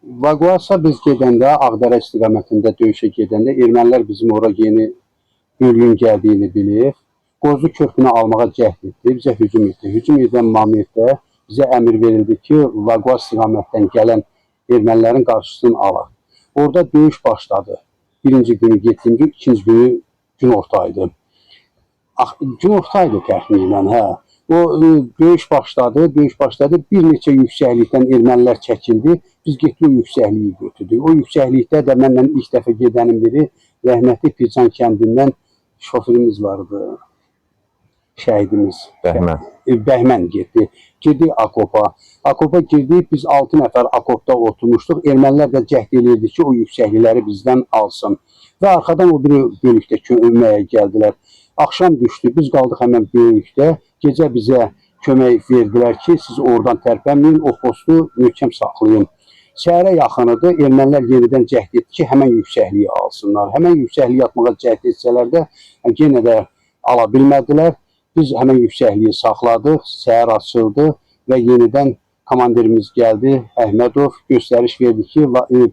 Vaguasa biz gedəndə, Ağdərə istiqamətində döyüşə gedəndə ermənilər bizim ora yeni bölgün gəldiyini bilib, Qozlu körpünü almağa cəhd etdi, bizə hücum etdi. Hücum edən momentdə bizə əmr verildi ki, Vaguas istiqamətdən gələn ermənilərin qarşısını alaq. Orada döyüş başladı. Birinci günü 7-ci gün, ikinci günü günortaydı. Günortaydı təxminən, hə. O döyüş başladı. Bir neçə yüksəklikdən ermənilər çəkildi. Biz getdik o yüksəkliyi götürdük. O yüksəklikdə də mənlə ilk dəfə gedənin biri rəhmətli Pircan kəndindən şoförümüz vardı. Şəhidimiz. Bəhmən getdi. Girdik Akopa. Akopa girdik. Biz 6 nəfər Akopda oturmuşduq. Ermənilər də cəhd edirdi ki, o yüksəklikləri bizdən alsın. Və arxadan o bir bölükdə köməyə gəldilər. Axşam düşdü. Biz qaldıq həmən bölükdə. Gecə bizə kömək verdilər ki, siz oradan tərpənməyin, o postu möhkəm saxlayın. Səhərə yaxınıdır. Ermənilər yenidən cəhd etdi ki, həmən yüksəkliyi alsınlar. Həmən yüksəkliyi atmağa cəhd etsələr də yenə də ala bilmədilər. Biz həmən yüksəkliyi saxladıq, səhər açıldı və yenidən komandirimiz gəldi, Əhmədov göstəriş verdi ki,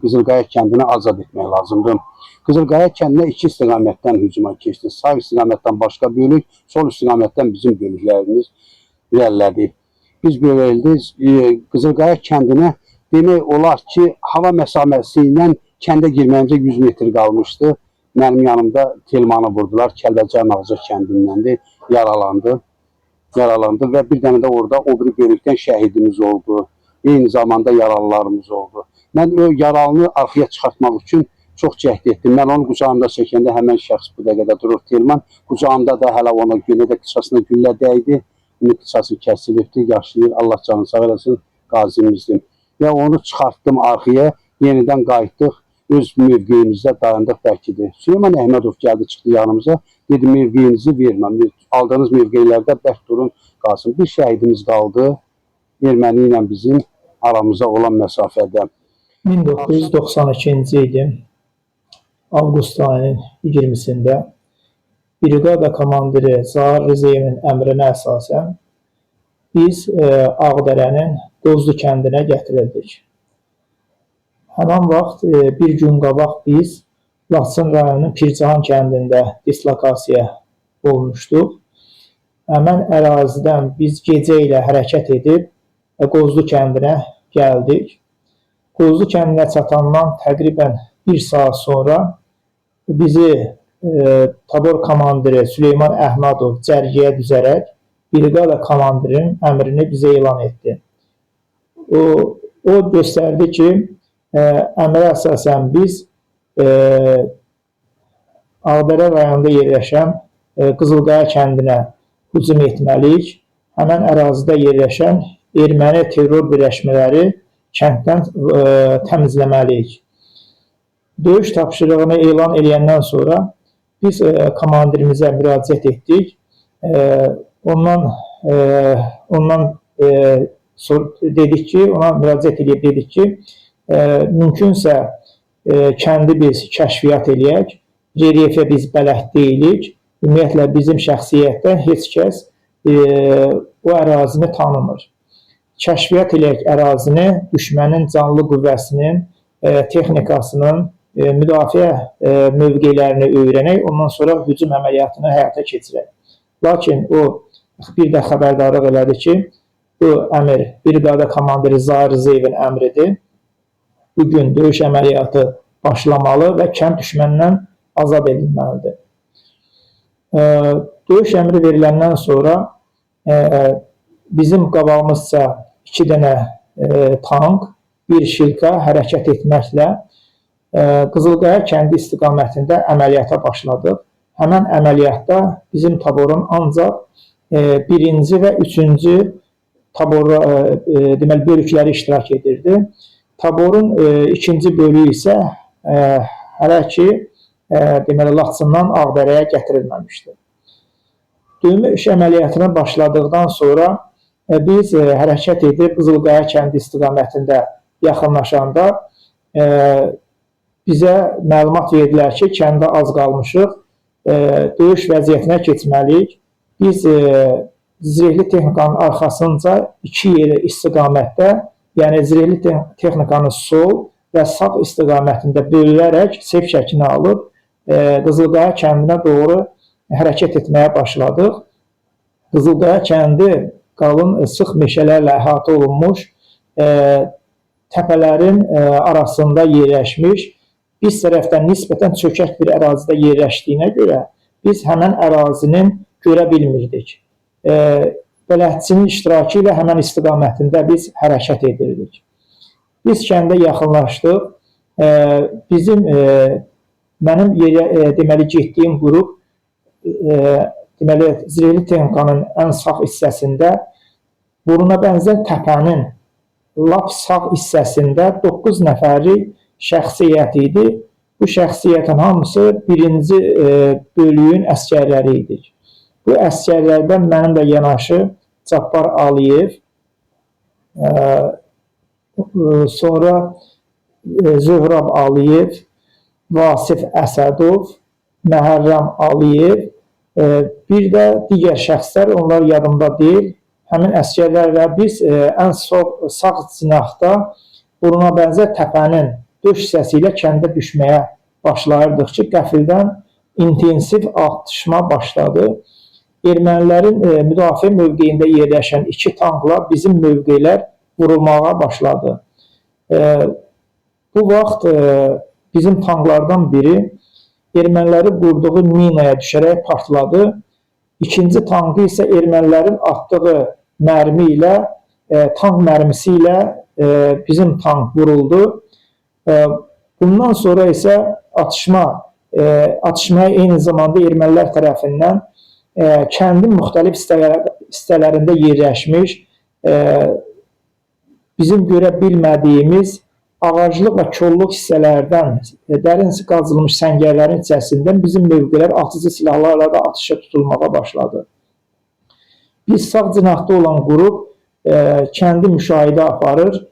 Qızılqaya kəndini azad etmək lazımdır. Qızılqaya kəndinə iki istiqamətdən hücuma keçdi. Sağ istiqamətdən başqa bölük, sol istiqamətdən bizim bölüklərimiz irəlilədi. Biz bölüldük, Qızılqaya kəndinə demək olar ki, hava məsafəsi ilə kəndə girməyimizə 100 metr qalmışdı. Mənim yanımda Telmanı vurdular, Kəlbəcər Nağca kəndindəndir, yaralandı və bir dənə də orada o bir bölükdən şəhidimiz oldu. Eyni zamanda yaralılarımız oldu. Mən o yaralını arxaya çıxartmaq üçün çox cəhd etdim. Mən onu qucağımda çəkəndə həmən şəxs bu dəqiqədə durur Telman. Qucağımda da hələ ona günə də qıçasına güllə dəydi. Onun qıçası kəsilibdi, yaşayır. Allah canını sağ eləsin, qazimizdir. Və onu çıxartdım arxaya, yenidən qayıtdıq. Öz mövqeyimizdə dayandıq bəlkidir. Süleyman Əhmədov gəldi, çıxdı yanımıza. Dedi, mövqeyinizi verməm. Aldığınız mövqeylərdə bərk durun, qalsın. Bir şəhidimiz qaldı. Erməni ilə bizim aramıza olan məsafədə. 1992-ci ilin avqust ayının 20-sində briqada komandiri Zahir Rizeyevin əmrinə əsasən biz Ağdərənin Qozlu kəndinə gətirildik. Həmən vaxt bir gün qabaq biz Laçın rayonunun Pircahan kəndində dislokasiya olmuşduq. Həmən ərazidən biz gecə ilə hərəkət edib Qozlu kəndinə gəldik. Qozlu kəndinə çatandan təqribən 1 saat sonra bizi tabor komandiri Süleyman Əhmədov cərgəyə düzərək briqada komandirinin əmrini bizə elan etdi. O göstərdi ki, əmrə əsasən biz Ağdərə rayonunda yerləşən Qızılqaya kəndinə hücum etməliyik. Həmən ərazidə yerləşən erməni terror birləşmələri kənddən təmizləməliyik. Döyüş tapşırığını elan edəndən sonra biz komandirimizə müraciət etdik. Ondan dedik ki, ona müraciət edib dedik ki, mümkünsə kəndi biz kəşfiyyat eləyək, relyefə biz bələd deyilik, ümumiyyətlə bizim şəxsiyyətdən heç kəs o ərazini tanımır. Kəşfiyyat eləyək ərazini, düşmənin canlı qüvvəsinin, texnikasının, müdafiə mövqelərini öyrənək, ondan sonra hücum əməliyyatını həyata keçirək. Lakin o bir də xəbərdarlıq elədi ki, bu əmr briqada komandiri Zahir Rizeyevin əmridir. Bugün döyüş əməliyyatı başlamalı və kənd düşməndən azad edilməlidir. Döyüş əmri veriləndən sonra bizim qabağımızca 2 dənə tank, bir şilka hərəkət etməklə Qızılqaya kəndi istiqamətində əməliyyata başladıq. Həmən əməliyyatda bizim taborun ancaq 1-ci və 3-cü bölükləri iştirak edirdi. Taborun 2-ci bölüyü isə hələ ki Laçından Ağdərəyə gətirilməmişdir. Döyüş əməliyyatına başladıqdan sonra biz hərəkət edib Qızılqaya kəndi istiqamətində yaxınlaşanda bizə məlumat verdilər ki, kəndə az qalmışıq, döyüş vəziyyətinə keçməliyik. Biz zirehli texnikanın arxasınca 2 yeri istiqamətdə, yəni zirehli texnikanın sol və sağ istiqamətində bölülərək sel şəklini alıb Qızılqaya kəndinə doğru hərəkət etməyə başladıq. Qızılqaya kəndi qalın sıx meşələrlə əhatə olunmuş, təpələrin arasında yerləşmiş, biz tərəfdən nisbətən çökək bir ərazidə yerləşdiyinə görə biz həmən ərazinin görə bilmirdik. Bələdçinin iştirakı ilə həmən istiqamətində biz hərəkət edirdik. Biz kəndə yaxınlaşdıq. Mənim deməli getdiyim qrup deməli Zirehli Texnikanın ən sağ hissəsində buruna bənzər təpənin lap sağ hissəsində 9 nəfərlik şəxsiyyət idi. Bu şəxsiyyətin hamısı birinci bölüyün əsgərləri idi. Bu əsgərlərdən mənimlə yanaşı Cabbar Aliyev, sonra Zöhrab Aliyev, Vasif Əsədov, Məhərrəm Aliyev, bir də digər şəxslər, onlar yadımda deyil. Həmin əsgərlərlə biz ən sağ cinahda buruna bənzər təpənin döş hissəsi ilə kəndə düşməyə başlayırdıq ki, qəfildən intensiv atışma başladı. Ermənilərin müdafiə mövqeyində yerləşən 2 tankla bizim mövqelər vurulmağa başladı. Bu vaxt bizim tanklardan biri erməniləri vurduğu minaya düşərək partladı. İkinci tankı isə ermənilərin atdığı mərmi ilə, tank mərmisi ilə bizim tank vuruldu. Bundan sonra isə atışmaya eyni zamanda ermənilər tərəfindən kəndin müxtəlif hissələrində yerləşmiş, bizim görə bilmədiyimiz ağaclıq və kolluq hissələrdən dərin qazılmış səngərlərin içərisindən bizim mövqelər atıcı silahlarla da atışa tutulmağa başladı. Biz sağ cinahda olan qrup kəndi müşahidə aparır,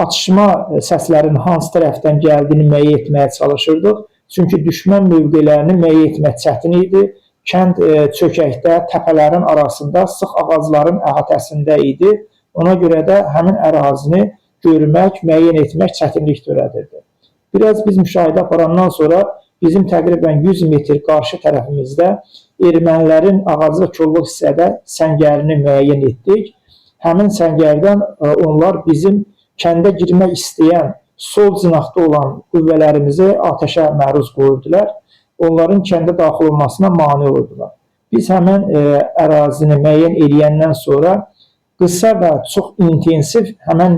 atışma səslərinin hansı tərəfdən gəldiyini müəyyən etməyə çalışırdıq. Çünki düşmən mövqelərini müəyyən etmək çətin idi. Kənd çökəkdə, təpələrin arasında, sıx ağacların əhatəsində idi. Ona görə də həmin ərazini görmək, müəyyən etmək çətinlik törədirdi. Biraz biz müşahidə aparandan sonra bizim təqribən 100 metr qarşı tərəfimizdə ermənilərin ağacı və kolluq hissədə səngərini müəyyən etdik. Həmin səngərdən onlar bizim kəndə girmək istəyən sol cinahda olan qüvvələrimizi atəşə məruz qoyurdular. Onların kəndə daxil olmasına mane oldular. Biz həmən ərazini müəyyən edəndən sonra qısa və çox intensiv həmən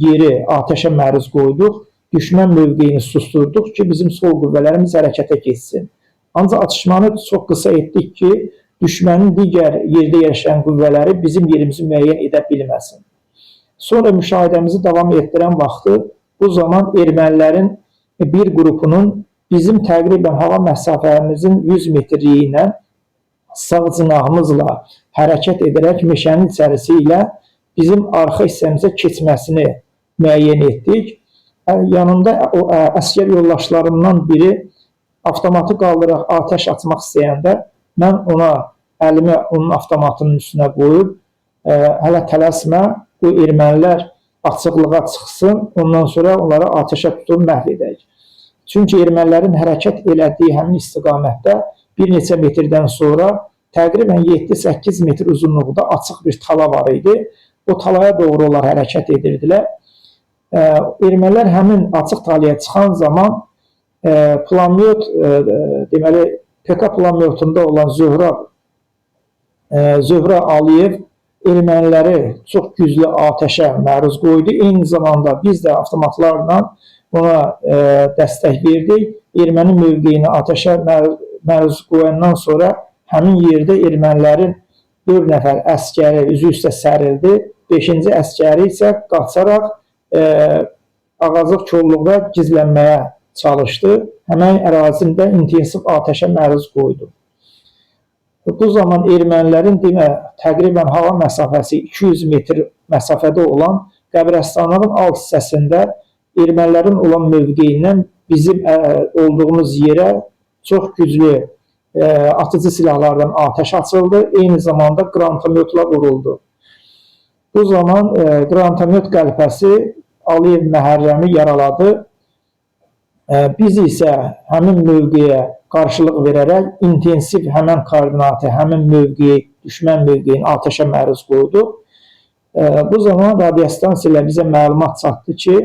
yeri atəşə məruz qoyduq. Düşmən mövqeyini susturduq ki, bizim sol qüvvələrimiz hərəkətə keçsin. Ancaq atışmanı çox qısa etdik ki, düşmənin digər yerdə yaşayan qüvvələri bizim yerimizi müəyyən edə bilməsin. Sonra müşahidəmizi davam etdirən vaxtı bu zaman ermənilərin bir qrupunun bizim təqribən hava məsafəmizin 100 metrliyi ilə sağ cinahımızla hərəkət edərək meşənin içərisi ilə bizim arxa hissəmizə keçməsini müəyyən etdik. Yanımda əsgər yoldaşlarımdan biri avtomatı qaldıraq atəş açmaq istəyəndə mən ona əlimi onun avtomatının üstünə qoyub hələ tələsmə, bu ermənilər açıqlığa çıxsın, ondan sonra onları atəşə tutub məhv edək. Çünki ermənilərin hərəkət elədiyi həmin istiqamətdə bir neçə metrdən sonra təqribən 7-8 metr uzunluqda açıq bir tala var idi. O talaya doğru onlar hərəkət edirdilər. Ermənilər həmin açıq talaya çıxan zaman pulemyot, deməli PK pulemyotunda olan Zöhrə Aliyev erməniləri çox güclü atəşə məruz qoydu. Eyni zamanda biz də avtomatlarla ona dəstək verdik. Erməni mövqeyini atəşə məruz qoyandan sonra həmin yerdə ermənilərin 4 nəfər əskəri üzü üstə sərildi. 5-ci əskəri isə qaçaraq ağaclıq kolluqda gizlənməyə çalışdı. Həmin ərazində intensiv atəşə məruz qoydu. Bu zaman ermənilərin təqribən hava məsafəsi 200 metr məsafədə olan qəbirəstanların alt hissəsində ermənilərin olan mövqeyindən bizim olduğumuz yerə çox güclü atıcı silahlardan atəş açıldı. Eyni zamanda qrantomyotla vuruldu. Bu zaman qrantomyot qəlpəsi Aliyev Məhərrəmi yaraladı. Biz isə həmin mövqeyə qarşılıq verərək intensiv həmin koordinatı, həmin mövqeyi, düşmən mövqeyini atəşə məruz qoyduq. Bu zaman radiostansiya ilə bizə məlumat çatdı ki,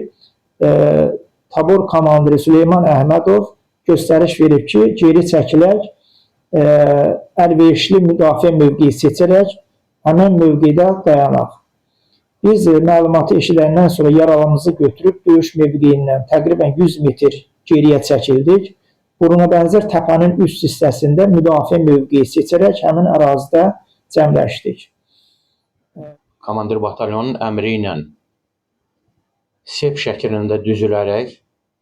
tabor komandiri Süleyman Əhmədov göstəriş verib ki, geri çəkilək, əlverişli müdafiə mövqeyi seçərək həmin mövqedə dayanaq. Biz məlumatı eşidəndən sonra yaralımızı götürüb döyüş mövqeyindən təqribən 100 metr geriyə çəkildik. Buna bənzər təpənin üst hissəsində müdafiə mövqeyi seçərək həmin ərazidə cəmləşdik. Komandir batalyonun əmri ilə sep şəklində düzülərək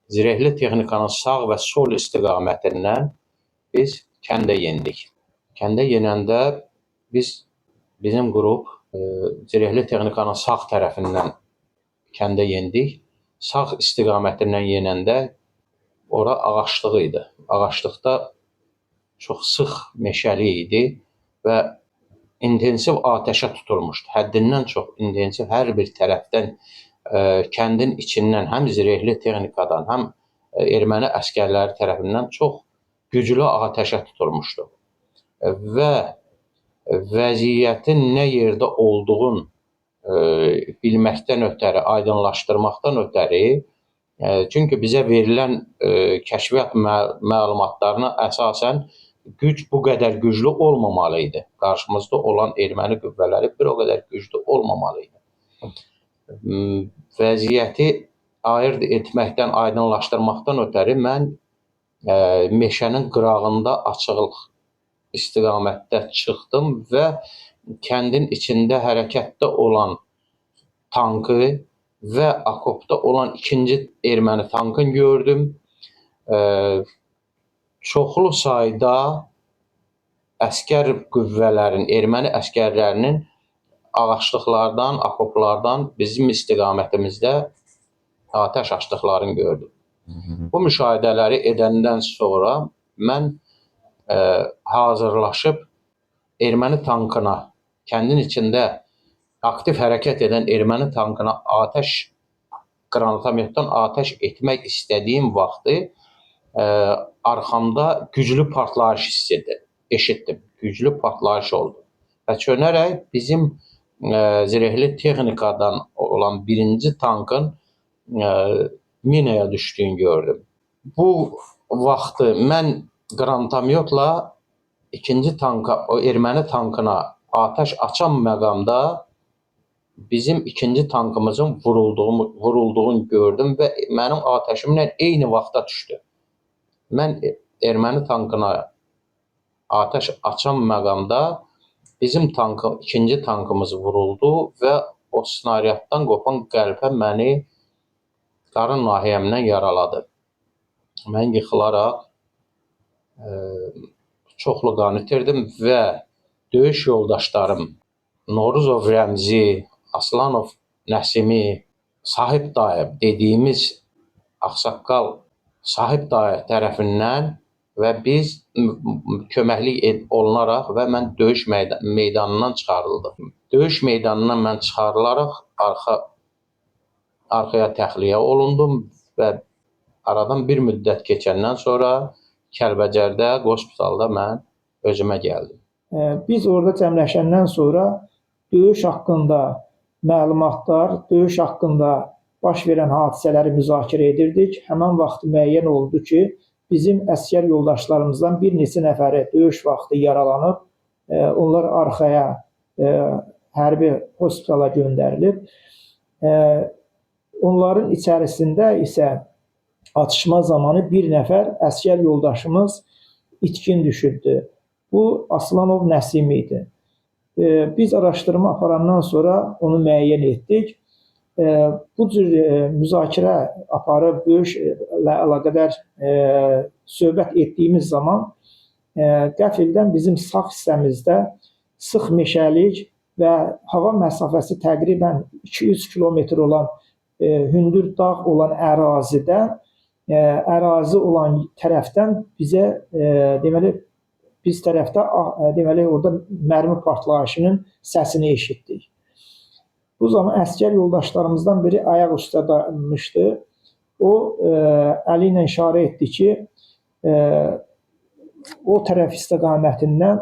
zirehli texnikanın sağ və sol istiqamətindən biz kəndə yendik. Kəndə yenəndə bizim qrup zirehli texnikanın sağ tərəfindən kəndə yendik. Sağ istiqamətindən yenəndə ora ağaçlıq idi. Ağaçlıqda çox sıx meşəli idi və intensiv atəşə tutulmuşdu. Həddindən çox intensiv hər bir tərəfdən kəndin içindən həm zirehli texnikadan, həm erməni əskərləri tərəfindən çox güclü atəşə tutulmuşdu. Və vəziyyətin nə yerdə olduğunu bilməkdən ötəri, aydınlaşdırmaqdan ötəri, çünki bizə verilən kəşfiyyat məlumatlarına əsasən güc bu qədər güclü olmamalı idi. Qarşımızda olan erməni qüvvələri bir o qədər güclü olmamalı idi. Vəziyyəti ayırd etməkdən, aydınlaşdırmaqdan ötəri mən meşənin qırağında açıq istiqamətdə çıxdım və kəndin içində hərəkətdə olan tankı və akopda olan ikinci erməni tankını gördüm. Çoxlu sayda əskər qüvvələrin, erməni əskərlərinin ağaçlıqlardan, akoplardan bizim istiqamətimizdə atəş açdıqlarını gördüm. Bu müşahidələri edəndən sonra mən hazırlaşıb erməni tankına, kəndin içində aktiv hərəkət edən erməni tankına qranatometdən atəş etmək istədiyim vaxtı arxamda güclü partlayış eşitdim. Güclü partlayış oldu. Və çönərək bizim zirehli texnikadan olan birinci tankın minaya düşdüyünü gördüm. Bu vaxtı mən qranatometla ikinci tanka, o erməni tankına atəş açan məqamda bizim ikinci tankımızın vurulduğunu gördüm və mənim atəşimlə eyni vaxtda düşdü. Mən erməni tankına atəş açan məqamda bizim ikinci tankımız vuruldu və o snaryaddan qopan qəlpə məni qarın nahiyəmdən yaraladı. Mən yıxılaraq çoxlu qan itirdim və döyüş yoldaşlarım Noruzov Rəmzi, Aslanov Nəsimi, Sahib dayı dediyimiz ağsaqqal Sahib dayı tərəfindən və biz köməklik olunaraq və mən döyüş meydanından çıxarıldım. Döyüş meydanından mən çıxarılaraq arxaya təxliyə olundum və aradan bir müddət keçəndən sonra Kəlbəcərdə, hospitalda mən özümə gəldim. Biz orada cəmləşəndən sonra döyüş haqqında məlumatlar, döyüş haqqında baş verən hadisələri müzakirə edirdik. Həmin vaxt müəyyən oldu ki, bizim əsgər yoldaşlarımızdan bir neçə nəfəri döyüş vaxtı yaralanıb, onlar arxaya hərbi hospitala göndərilib. Onların içərisində isə atışma zamanı bir nəfər əsgər yoldaşımız itkin düşübdü. Bu Aslanov Nəsim idi. Biz araşdırma aparandan sonra onu müəyyən etdik. Bu cür müzakirə aparıb döyüşlə əlaqədar söhbət etdiyimiz zaman qəfildən bizim sağ hissəmizdə sıx meşəlik və hava məsafəsi təqribən 200 kilometr olan hündür dağ olan ərazi olan tərəfdən bizə deməli biz tərəfdə deməli orada mərmi partlayışının səsini eşitdik. Bu zaman əsgər yoldaşlarımızdan biri ayaq üstə dayanmışdı. O əli ilə işarə etdi ki, o tərəf istiqamətindən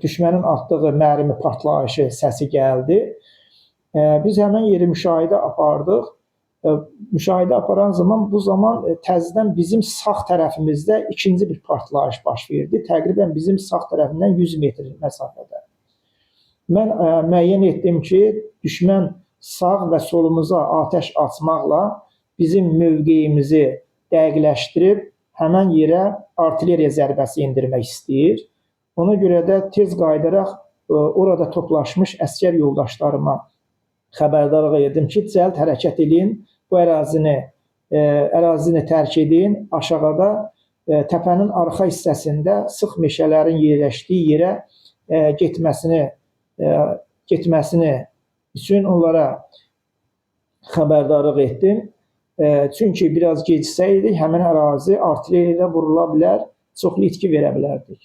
düşmənin atdığı mərmi partlayışı səsi gəldi. Biz həmin yeri müşahidə apardıq. Müşahidə aparan zaman bu zaman təzədən bizim sağ tərəfimizdə ikinci bir partlayış baş verdi. Təqribən bizim sağ tərəfindən 100 metr məsafədə. Mən müəyyən etdim ki, düşmən sağ və solumuza atəş açmaqla bizim mövqeyimizi dəqiqləşdirib həmin yerə artilleriya zərbəsi endirmək istəyir. Ona görə də tez qayıdaraq orada toplaşmış əsgər yoldaşlarıma xəbərdarlıq edim ki, cəld hərəkət edin, bu ərazini tərk edin, aşağıda təpənin arxa hissəsində sıx meşələrin yerləşdiyi yerə getməsini üçün onlara xəbərdarlıq etdim. Çünki biraz geciksəydik, həmin ərazi artilleriya vurula bilər, çoxlu itki verə bilərdik.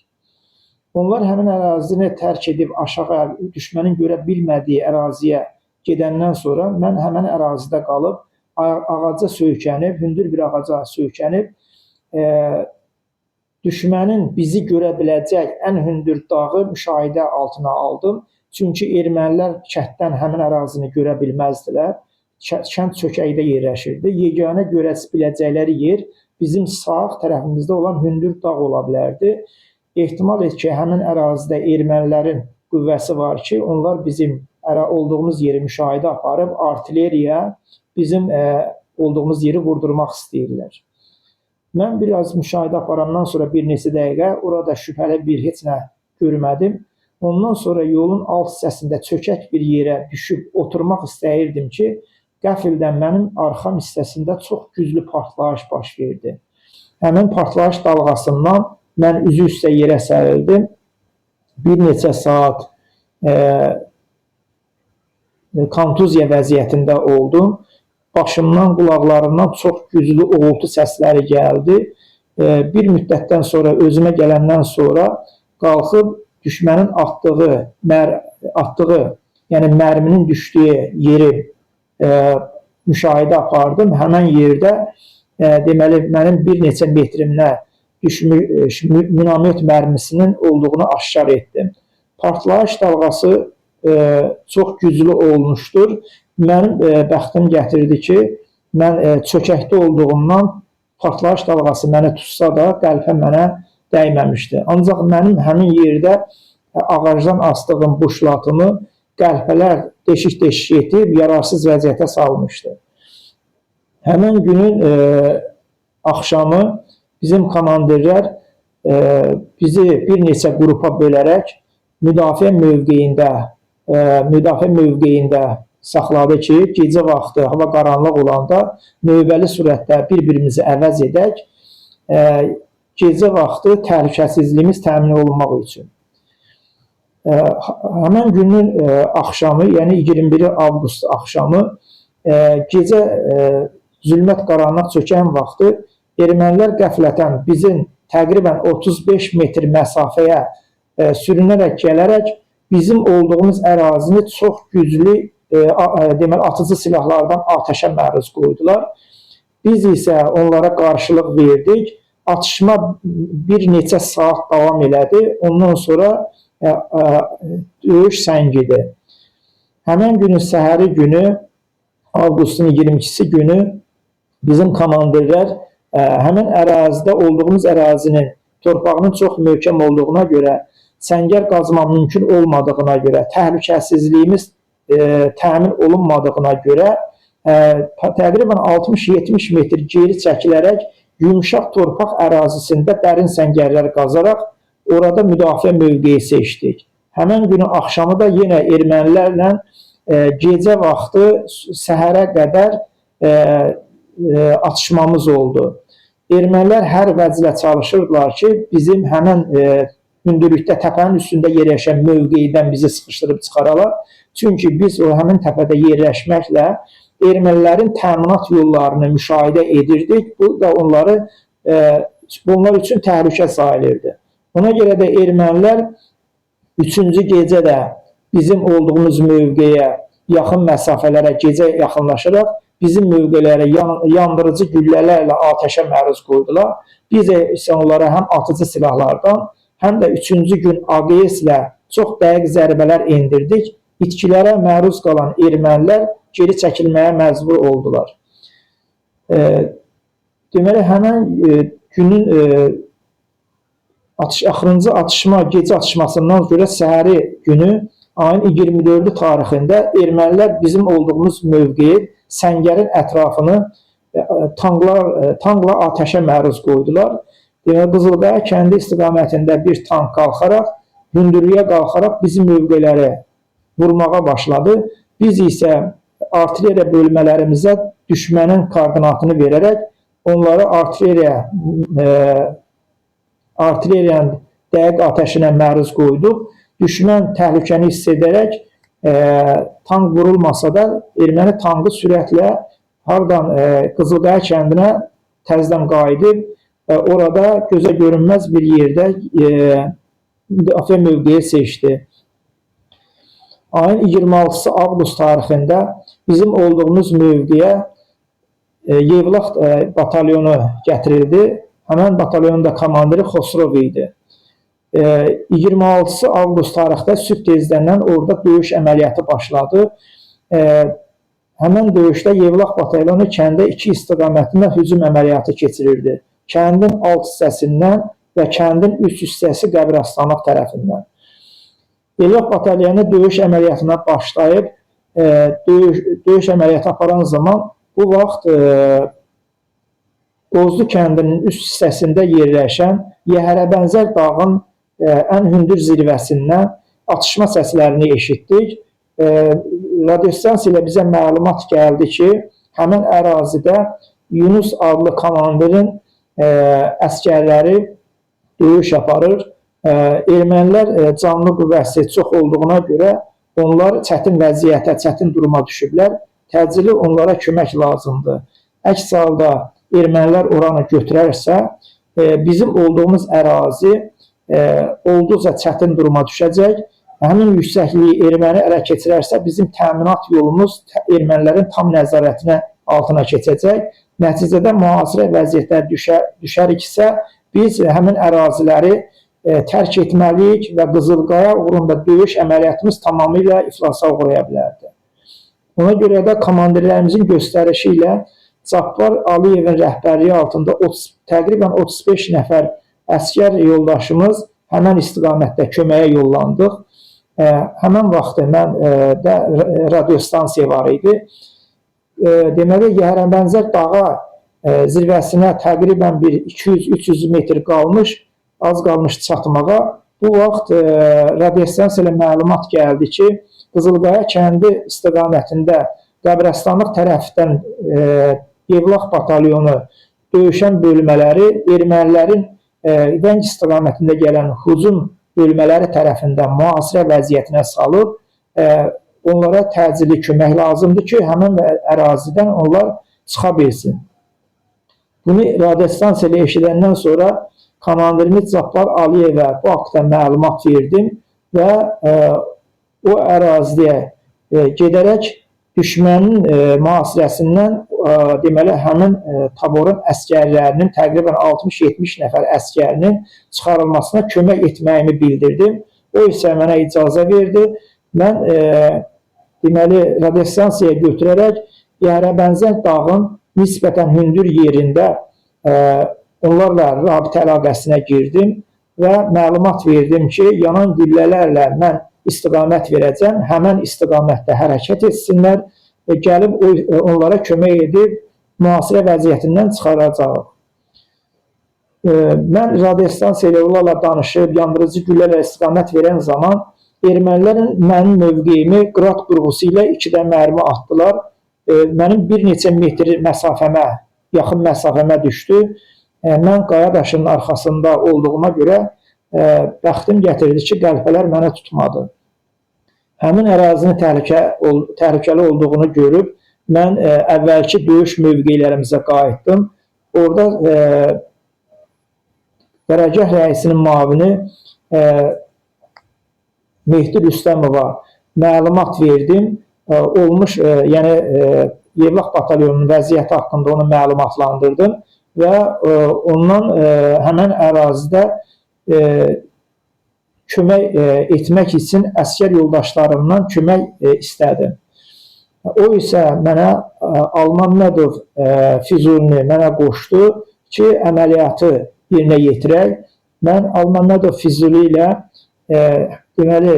Onlar həmin ərazini tərk edib aşağı düşmənin görə bilmədiyi əraziyə gedəndən sonra mən həmin ərazidə qalıb, ağaca söykənib, hündür bir ağaca söykənib, düşmənin bizi görə biləcək ən hündür dağı müşahidə altına aldım. Çünki ermənilər kənddən həmin ərazini görə bilməzdilər. Kənd çökəkdə yerləşirdi. Yeganə görə biləcəkləri yer bizim sağ tərəfimizdə olan hündür dağ ola bilərdi. Ehtimal et ki, həmin ərazidə ermənilərin qüvvəsi var ki, onlar bizim olduğumuz yeri müşahidə aparıb artilleriya bizim olduğumuz yeri vurdurmaq istəyirlər. Mən biraz müşahidə aparandan sonra bir neçə dəqiqə orada şübhəli heç nə görmədim. Ondan sonra yolun alt hissəsində çökək bir yerə düşüb oturmaq istəyirdim ki, qəfildən mənim arxam hissəsində çox güclü partlayış baş verdi. Həmin partlayış dalğasından mən üzü üstə yerə sərildim. Bir neçə saat kontuziya vəziyyətində oldum. Başımdan, qulaqlarımdan çox güclü uğultu səsləri gəldi. Bir müddətdən sonra, özümə gələndən sonra qalxıb düşmənin atdığı, yəni mərminin düşdüyü yeri müşahidə apardım. Həmən yerdə deməli mənim bir neçə metrimdə düşmüş minamet mərmisinin olduğunu aşkar etdim. Partlayış dalğası çox güclü olmuşdur. Mənim bəxtim gətirdi ki, mən çökəkdə olduğumdan partlayış dalğası məni tutsa da qəlpə mənə dəyməmişdi. Ancaq mənim həmin yerdə ağacdan asdığım buşlatımı qəlpələr deşik-deşik etib yararsız vəziyyətə salmışdı. Həmin günün axşamı bizim komandirlər bizi bir neçə qrupa bölərək müdafiə mövqeyində saxladı ki, gecə vaxtı hava qaranlıq olanda növbəli surətdə bir-birimizi əvəz edək, gecə vaxtı təhlükəsizliyimiz təmin olunmaq üçün. Həmin günün axşamı, yəni 21 avqust axşamı, gecə zülmət qaranlıq çökən vaxtı ermənilər qəflətən bizim təqribən 35 metr məsafəyə sürünərək gələrək bizim olduğumuz ərazini çox güclü atıcı silahlardan atəşə məruz qoydular. Biz isə onlara qarşılıq verdik. Atışma bir neçə saat davam elədi. Ondan sonra döyüş səngidi. Həmən günün səhəri günü, avqustun 22-si günü bizim komandirlər həmən ərazidə olduğumuz ərazinin torpağının çox möhkəm olduğuna görə, səngər qazma mümkün olmadığına görə, təhlükəsizliyimiz təmin olunmadığına görə təqribən 60-70 metr geri çəkilərək yumşaq torpaq ərazisində dərin səngərlər qazaraq orada müdafiə mövqeyi seçdik. Həmən günün axşamı da yenə ermənilərlə gecə vaxtı səhərə qədər atışmamız oldu. Ermənilər hər vəclə çalışırdılar ki, bizim həmən hündürlükdə təpənin üstündə yerləşən mövqeydən bizi sıxışdırıb çıxaralar. Çünki biz o həmin təpədə yerləşməklə ermənilərin təminat yollarını müşahidə edirdik. Bu da onlar üçün təhlükə sayılırdı. Ona görə də ermənilər Üçüncü gecə də bizim olduğumuz mövqeyə yaxın məsafələrə gecə yaxınlaşaraq bizim mövqelərə yandırıcı güllələrlə atəşə məruz qoydular. Biz isə onlara həm atıcı silahlardan, həm də üçüncü gün AQS-lə çox dəqiq zərbələr endirdik. İtkilərə məruz qalan ermənilər geri çəkilməyə məcbur oldular. Deməli, həmən günün axırıncı atışma, gecə atışmasından sonra səhəri günü ayın 24-cü tarixində ermənilər bizim olduğumuz mövqeyi, Səngərin ətrafını tankla atəşə məruz qoydular. Qızılqaya kəndi istiqamətində bir tank qalxaraq, hündürlüyə qalxaraq bizim mövqeləri vurmağa başladı. Biz isə artilleriya bölmələrimizə düşmənin koordinatını verərək onları artilleriyanın dəqiq atəşinə məruz qoyduq. Düşmən təhlükəni hiss edərək tank vurulmasa da erməni tankı sürətlə hardan Qızılqaya kəndinə təzədən qayıdıb orada gözə görünməz bir yerdə müdafiə mövqeyi seçdi. Ayın 26 avqust tarixində bizim olduğumuz mövqeyə Yevlax batalyonu gətirildi. Həmən batalyonun da komandiri Xosrov idi. 26 avqust tarixdə sübh tezdəndən orada döyüş əməliyyatı başladı. Həmən döyüşdə Yevlax batalyonu kəndə iki istiqamətində hücum əməliyyatı keçirirdi. Kəndin alt hissəsindən və kəndin üst hissəsi Qəbirəstanlıq tərəfindən. Yevlax batalyonu döyüş əməliyyatına başlayıb, döyüş əməliyyatı aparan zaman bu vaxt Qozlu kəndinin üst hissəsində yerləşən Yəhərə bənzər dağın ən hündür zirvəsindən atışma səslərini eşitdik. Radiostansiya ilə bizə məlumat gəldi ki, həmin ərazidə Yunus adlı komandirin əskərləri döyüş aparır. Ermənilər canlı qüvvəsi çox olduğuna görə onlar çətin vəziyyətə, çətin duruma düşüblər. Təcili onlara kömək lazımdır. Əks halda ermənilər oranı götürərsə, bizim olduğumuz ərazi olduqca çətin duruma düşəcək. Həmin yüksəkliyi erməni ələ keçirərsə, bizim təminat yolumuz ermənilərin tam nəzarətinə altına keçəcək. Nəticədə mühasirə vəziyyətə düşəriksə, biz həmin əraziləri tərk etməliyik və Qızılqaya uğrunda döyüş əməliyyatımız tamamilə iflasa uğraya bilərdi. Ona görə də komandirlərimizin göstərişi ilə Cabbar Aliyevin rəhbərliyi altında təqribən 35 nəfər əskər yoldaşımız həmən istiqamətdə köməyə yollandıq. Həmən vaxtı mən də radiostansiya var idi. Deməli, Yəhərənbənzər dağa zirvəsinə təqribən bir 200-300 metr qalmış, az qalmış çatmağa. Bu vaxt radiostansiya ilə məlumat gəldi ki, Qızılqaya kəndi istiqamətində Qəbirəstanlıq tərəfdən Yevlax batalyonu döyüşən bölmələri ermənilərin Vəng istiqamətində gələn hücum bölmələri tərəfindən mühasirə vəziyyətinə salıb, onlara təcili kömək lazımdır ki, həmin ərazidən onlar çıxa bilsin. Bunu radiostansiya ilə eşidəndən sonra komandirimiz Cabbar Aliyevə bu haqda məlumat verdim və o əraziyə gedərək düşmənin mühasirəsindən deməli həmin taborun əskərlərinin təqribən 60-70 nəfər əskərinin çıxarılmasına kömək etməyimi bildirdim. O isə mənə icazə verdi. Mən deməli radiostansiyaya götürərək Yəhərənbənzər dağın nisbətən hündür yerində onlarla rabitə əlaqəsinə girdim və məlumat verdim ki, yanan güllələrlə mən istiqamət verəcəm, həmən istiqamətdə hərəkət etsinlər, gəlib onlara kömək edib mühasirə vəziyyətindən çıxaracaq. Mən radiostansiya ilə onlarla danışıb, yandırıcı güllələ istiqamət verən zaman ermənilərin mənim mövqeyimi qrat qurğusu ilə 2 mərmi atdılar. Mənim bir neçə metr məsafəmə, yaxın məsafəmə düşdü. Mən qaya daşının arxasında olduğuma görə bəxtim gətirdi ki, qəlpələr mənə tutmadı. Həmin ərazinin təhlükəli olduğunu görüb, mən əvvəlki döyüş mövqelərimizə qayıtdım. Orada qərargah rəisinin müavini Mehdi Rüstəmova məlumat verdim. Olmuş, yəni Yevlax batalyonunun vəziyyəti haqqında onu məlumatlandırdım və ondan həmən ərazidə kömək etmək üçün əsgər yoldaşlarımdan kömək istədim. O isə mənə Almamədov Füzulini mənə qoşdu ki, əməliyyatı yerinə yetirək. Mən Almamədov Füzuli ilə deməli,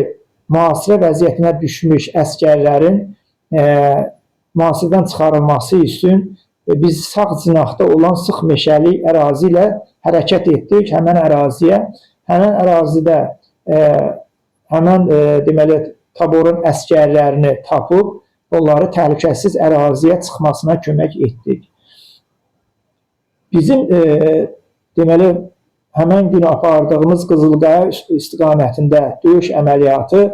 mühasirə vəziyyətinə düşmüş əsgərlərin mühasirədən çıxarılması üçün biz sağ cinahda olan sıx meşəli ərazi ilə hərəkət etdik həmən əraziyə. Həmən ərazidə həmən deməli, taborun əsgərlərini tapıb, onları təhlükəsiz əraziyə çıxmasına kömək etdik. Bizim deməli, həmən gün apardığımız Qızılqaya istiqamətində döyüş əməliyyatı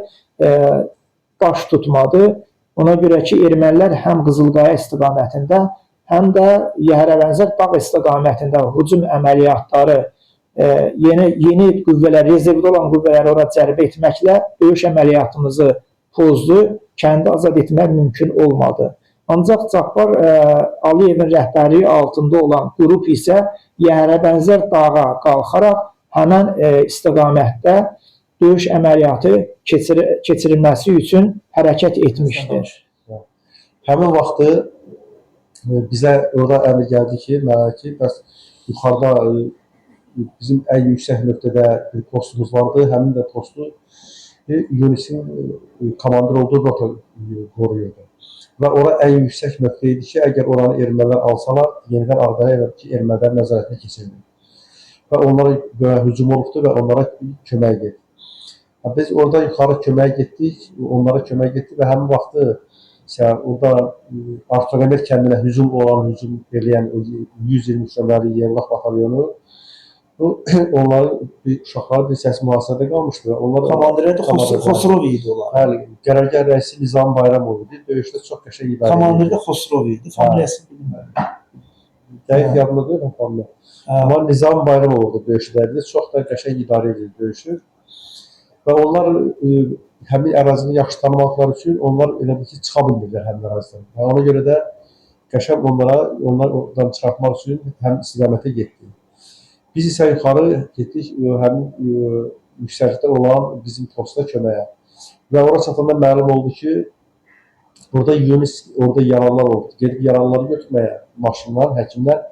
baş tutmadı. Ona görə ki, ermənilər həm Qızılqaya istiqamətində, həm də Yəhərəbənzər dağ istiqamətində hücum əməliyyatları, yeni qüvvələr, rezervdə olan qüvvələri ora cəlb etməklə döyüş əməliyyatımızı pozdu, kəndi azad etmək mümkün olmadı. Ancaq Cabbar Aliyevin rəhbərliyi altında olan qrup isə Yəhərəbənzər dağa qalxaraq həmən istiqamətdə döyüş əməliyyatı keçirilməsi üçün hərəkət etmişdir. Həmin vaxtı bizə orada əmr gəldi ki, bəs yuxarıda bizim ən yüksək nöqtədə bir postumuz vardı, həmin də postu Yunisin komandir olduğu rota qoruyurdu. Və ora ən yüksək nöqtə idi ki, əgər oranı ermənilər alsalar, yenidən Ağdaya ki, ermənilər nəzarətinə keçirdi. Və onlara hücum olubdu və onlara kömək getdi. Biz orada yuxarı kömək getdik, onlara kömək getdik və həmin vaxtı orada Artoqamer kəndinə hücum eləyən 123 nömrəli Yevlax batalyonu onların uşaqları bir səs mühasirədə qalmışdı. Komandiri də Xosrov idi onlar. Bəli, qərargah rəisi Nizam Bayramov idi. Döyüşdə çox qəşəng idarə edirdi. Komandiri də Xosrov idi. Familiyası bilmirəm. Dəqiq yadımda deyil familiya. Amma Nizam Bayramovdu döyüşlərdə. Çox da qəşəng idarə edirdi döyüşü. Və onlar həmin ərazini yaxşı tanımadıkları üçün onlar elə bir ki, çıxa bilmirlər həmin ərazidən. Və ona görə də qəşəng onlar oradan çıxartmaq üçün həmin istiqamətə getdi. Biz isə yuxarı getdik, həmin yüksəklikdə olan bizim posta köməyə. Və ora çatanda məlum oldu ki, orada yaralılar oldu. Gedib yaralıları götürməyə maşınlar, həkimlər.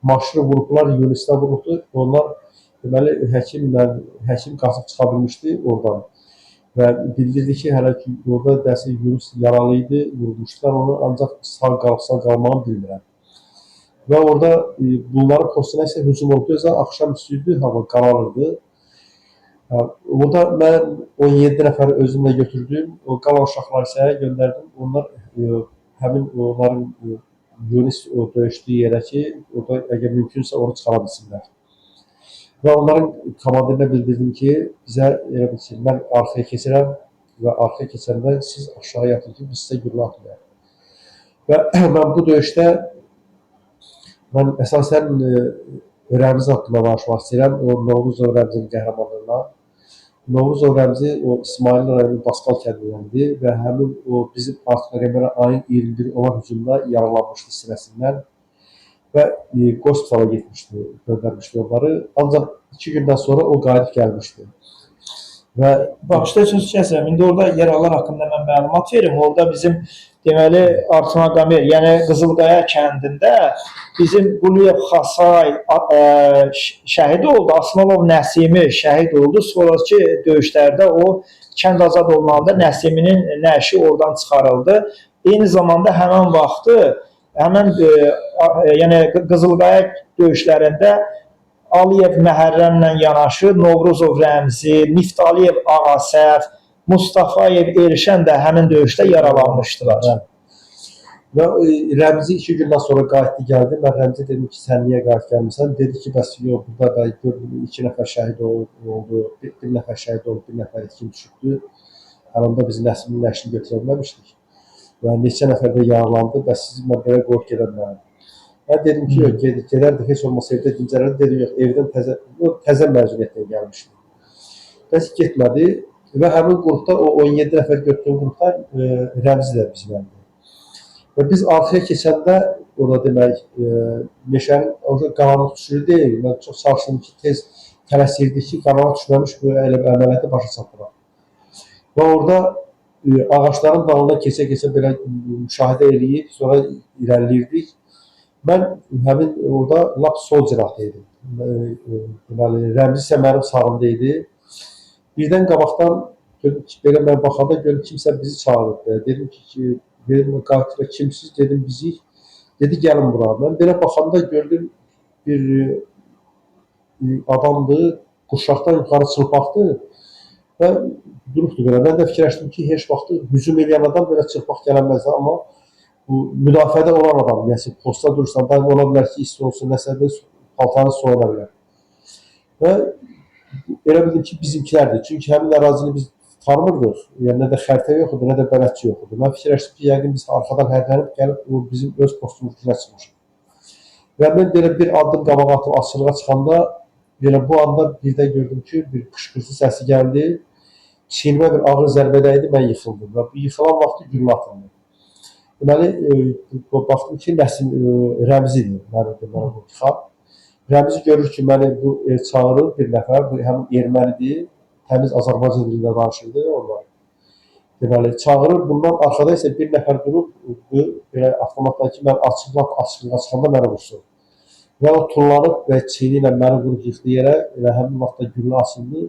Maşını vurublar, Yunisdə vurubdu. Onlar, deməli, həkim qaçıb çıxa bilmişdi oradan. Və bildirdi ki, hələ ki, orada dəsi Yunis yaralı idi, vurmuşdular onu, ancaq sağ qalmağını bilmirəm. Və orada bunların postuna isə hücum oldu. Axşam üstüydü, hava qaralırdı. Orada mən 17 nəfəri özümlə götürdüm. O qalan uşaqları isə göndərdim. Onlar həmin onların Yunis döyüşdüyü yerə ki, orada əgər mümkünsə onu çıxara bilsinlər. Və onların komandirinə bildirdim ki, bizə elə bir ki, mən arxaya keçirəm və arxaya keçəndə siz aşağı yatın ki, biz sizə güllə atmayaq. Və mən bu döyüşdə mən əsasən Rəmzi haqqında danışmaq istəyirəm, o Novruzov Rəmzinin qəhrəmanlığına. Novruzov Rəmzi o İsmail rayonunun Baskal kəndindəndir və həmin o bizim Artoqamerə ayın 21 olan hücumda yaralanmışdı sinəsindən və qospitala getmişdi, göndərmişdi onları. Ancaq 2 gündən sonra o qayıdıb gəlmişdi. Və Baxışda söz kəsəm, indi orada yaralılar haqqında mən məlumat verim. Orada bizim deməli Artoqamer, yəni Qızılqaya kəndində bizim Quliyev Xasay şəhid oldu, Asmalov Nəsimi şəhid oldu. Sonraki döyüşlərdə o kənd azad olunanda Nəsiminin nəşi oradan çıxarıldı. Eyni zamanda həmən vaxtı yəni Qızılqaya döyüşlərində Aliyev Məhərrəmlə yanaşı Novruzov Rəmzi, Niftaliyev Ağasəf, Mustafayev Elşən də həmin döyüşdə yaralanmışdılar. Və Rəmzi 2 gündən sonra qayıtdı gəldi. Mən Rəmzi dedim ki, sən niyə qayıt gəlmirsən? Dedi ki, bəs yox, burada da gördüm 2 nəfər şəhid oldu, 1 nəfər şəhid oldu, 1 nəfər itkin düşübdü. Həlanda biz Nəsimin nəşini götürə bilməmişdik. Və neçə nəfər də yaralandı, bəs sizi mən belə qoyub gedə bilmərəm. Mən dedim ki, yox, gedərdi, heç olmasa evdə dincələrdi. Dedim, yox, evdən təzə məzuniyyətlə gəlmişdi. Bəs getmədi. Və həmin qrupda, o 17 nəfər götürdüyüm qrupda Rəmzi də bizimlədir. Və biz arxaya keçəndə, orada demək, meşənin orada qaranlıq düşürdü. Mən çox çalışdım ki, tez tələsirdik ki, qaranlıq düşməmiş bu əməliyyatı başa çatdıraq. Və orada ağaçların dalında keçə-keçə belə müşahidə eləyib, sonra irəliləyirdik. Mən həmin orada lap sol cinahda idim. Deməli, Rəmzi isə mənim sağımda idi. Birdən qabaqdan belə mən baxanda gördüm kimsə bizi çağırırdı. Dedim ki, dedim qatilə kimsiz, dedim bizi. Dedi gəlin bura. Mən belə baxanda gördüm bir adamdı, quşaqdan yuxarı çılpaqdı və durubdu belə. Mən də fikirləşdim ki, heç vaxtı hücum edən adam belə çılpaq gələnməzdi, amma bu müdafiədə olan adam, nəsə posta durursan, da ola bilər ki, isti olsun, nəsə bir paltarı soyuna bilər. Və elə bildim ki, bizimkilərdir. Çünki həmin ərazini biz tanımırdıq. Yəni, nə də xəritə yoxdur, nə də bələdçi yoxdur. Mən fikirləşdim ki, yəqin biz arxadan hərlənib gəlib bizim öz postumuzda çıxmışıq. Və mən belə bir addım qabağa atıb açılığa çıxanda, belə bu anda birdən gördüm ki, bir qışqırtı səsi gəldi. Çiynimə bir ağır zərbə dəydi, mən yıxıldım. Və bu yıxılan vaxtı güllə atıldı. Deməli, baxdım ki, Rəmzidir, mənim bu yıxan. Rəmzi görür ki, məni bu çağırır bir nəfər, bu həmin ermənidir, təmiz Azərbaycan dilində danışırdı onlar. Deməli, çağırır, bundan arxada isə bir nəfər durub, belə avtomatdan ki, mən açıqlığa çıxanda məni vursun. Və o tullanıb və çiyini ilə məni vurub yıxdı yerə, elə həmin vaxtda güllə açıldı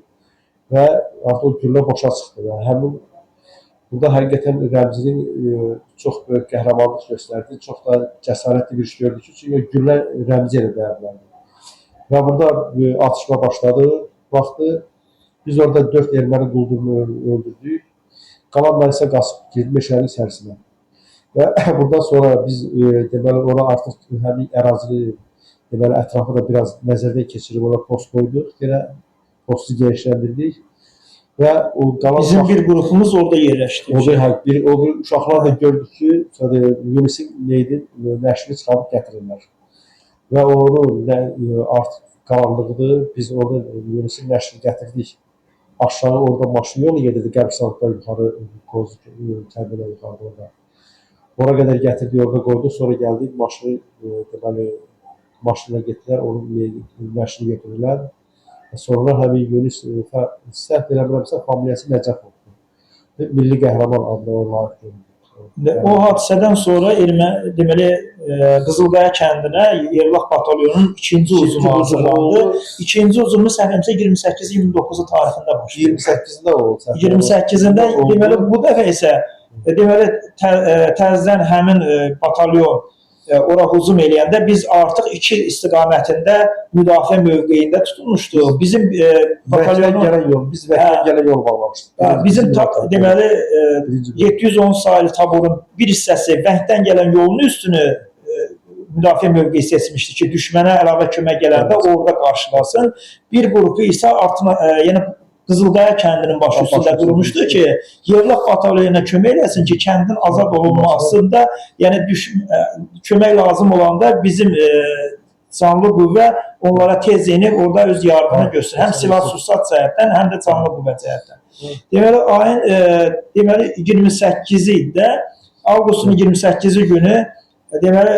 və artıq o güllə boşa çıxdı. Və həmin, burada həqiqətən Rəmzinin çox böyük qəhrəmanlıq göstərdi, çox da cəsarətli bir iş gördü ki, çünki güllə Rəmzi ilə dəyərləndi. Və burada atışma başladı, vaxtı. Biz orada 4 erməni quldurunu öldürdük. Qalanlar isə qaçıb gedib meşənin içərisinə. Və bundan sonra biz deməli ona artıq həmin ərazini deməli ətrafı da biraz nəzərdən keçirib ona post qoyduq. Yenə postu genişləndirdik. Və o qalan bizim bir qrupumuz orada yerləşdi. O bir uşaqlar da gördük ki, Yunisin nəşrini çıxarıb gətirirlər. Və onu artıq qaranlıqdır. Biz orada Yunisin nəşrini gətirdik. Aşağı orada maşın yolu gedirdi, Qəbirstanlıqdan yuxarı, Qoz kəndinə yuxarıda orada. Ora qədər gətirdik, orada qoydu, sonra gəldik, maşını, deməli, maşınla getdilər, onun nəşrini götürürlər. Sonra həmin Yunis, səhv eləmirəmsə, familiyası Nəcəf oldu. Milli qəhrəman adlı onlara görüldü. O hadisədən sonra deməli Qızılqaya kəndinə Yevlax batalyonunun ikinci uzumu hazırlandı. İkinci uzumu səhvimsə 28-29 tarixində başladı. 28-də oldu. 28-də deməli bu dəfə isə deməli təzədən həmin batalyon ora hücum eləyəndə biz artıq iki istiqamətində müdafiə mövqeyində tutulmuşduq. Bizim batalyonun biz Vəkilən gələn yol bağlamışdıq. Bizim deməli 710 saylı taborun bir hissəsi Vəhddən gələn yolun üstünü müdafiə mövqeyi seçmişdi ki, düşmənə əlavə kömək gələndə orada qarşılasın. Bir qrupu isə yəni Qızılqaya kəndinin başı üstündə qurulmuşdu ki, Yevlax batalyonuna kömək eləsin ki, kəndin azad olunmasında, yəni kömək lazım olanda bizim canlı qüvvə onlara tez yenib orada öz yardımını göstərir. Həm silah-sursat cəhətdən, həm də canlı qüvvə cəhətdən. Deməli, ayın 28-i də, avqustun 28-i günü deməli,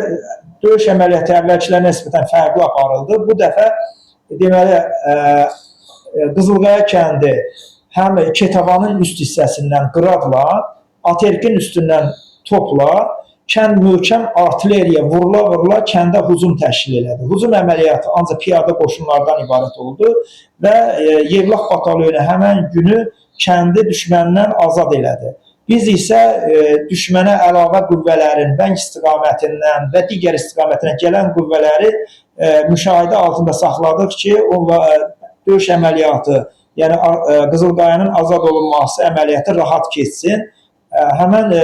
döyüş əməliyyatı əvvəlkilərə nisbətən fərqli aparıldı. Bu dəfə deməli, Qızılqaya kəndi həm Ketavanın üst hissəsindən qıradla, Aterkin üstündən topla, kənd möhkəm artilleriya vurula-vurula kəndə hücum təşkil elədi. Hücum əməliyyatı ancaq piyada qoşunlardan ibarət oldu və Yevlax batalyonu həmən günü kəndi düşməndən azad elədi. Biz isə düşmənə əlavə qüvvələrin Vəng istiqamətindən və digər istiqamətindən gələn qüvvələri müşahidə altında saxladıq ki, döyüş əməliyyatı, yəni Qızılqayanın azad olunması əməliyyatı rahat keçsin. Həmən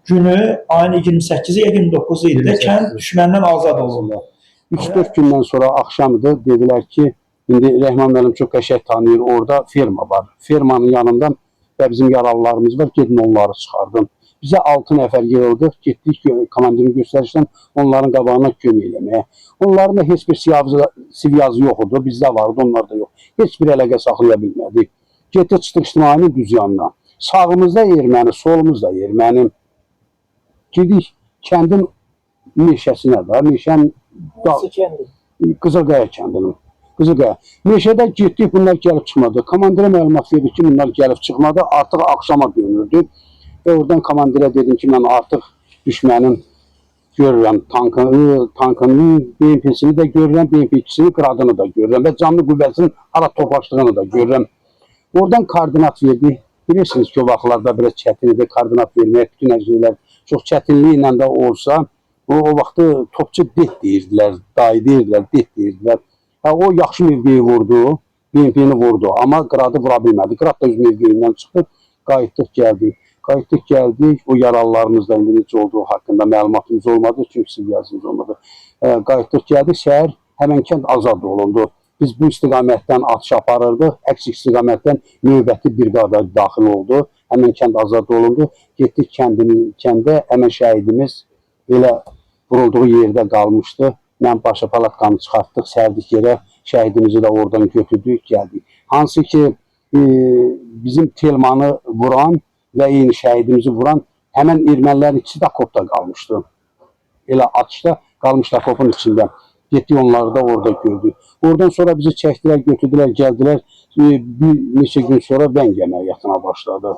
günü ayın 28-i, 29-u idi, kənd düşməndən azad olundu. 3-4 gündən sonra axşamıdır, dedilər ki, indi Rəhman müəllim çox qəşəng tanıyır, orada ferma var. Fermanın yanından və bizim yaralılarımız var, gedin onları çıxardın. Bizə 6 nəfər yığıldıq, getdik komandirin göstərişdən onların qabağına kömək eləməyə. Onların da heç bir sivyazı yox idi, bizdə vardı, onlar da yox. Heç bir əlaqə saxlaya bilmədik. Getdi çıxdıq İctimaiyyətin düz yanına. Sağımızda erməni, solumuzda erməni. Gidik kəndin meşəsinə də, meşənin Qızılqaya kəndinin. Qızılqaya. Meşədə getdik, bunlar gəlib çıxmadı. Komandirə məlumat verdik ki, bunlar gəlib çıxmadı. Artıq axşama dönürdü. Və oradan komandirə dedim ki, mən artıq düşmənin görürəm, tankının BMP-sini də görürəm, BMP-2-sini, qradını da görürəm və canlı qüvvəsinin hara toplaşdığını da görürəm. Oradan koordinat verdik. Bilirsiniz ki, o vaxtlarda biraz çətin idi koordinat vermək, bütün hər şeylər çox çətinliyi ilə də olsa, o vaxtı topçu det deyirdilər, dayı deyirdilər, det deyirdilər. O yaxşı mövqeyi vurdu, BMP-ni vurdu, amma qradı vura bilmədi. Qrad da öz mövqeyindən çıxıb, qayıtdıq, gəldik. Qayıtdıq, gəldik, o yaralılarımızda indi necə olduğu haqqında məlumatımız olmadı, çünki sizin yazınız olmadı. Qayıtdıq, gəldik, şəhər həmən kənd azad olundu. Biz bu istiqamətdən atış aparırdıq, əks istiqamətdən növbəti briqada daxil oldu, həmən kənd azad olundu. Getdik kəndə, həmən şəhidimiz elə vurulduğu yerdə qalmışdı. Mən başa palatkanı çıxartdıq, sərdik yerə, şəhidimizi də oradan götürdük, gəldik. Hansı ki, bizim Telmanı vuran və eyni şəhidimizi vuran həmən ermənilərin ikisi də kopda qalmışdı. Elə atışda qalmışdı kopun içində. Getdik onları da orada gördük. Oradan sonra bizi çəkdilər, götürdülər, gəldilər. Bir neçə gün sonra Vəng əməliyyatına başladı.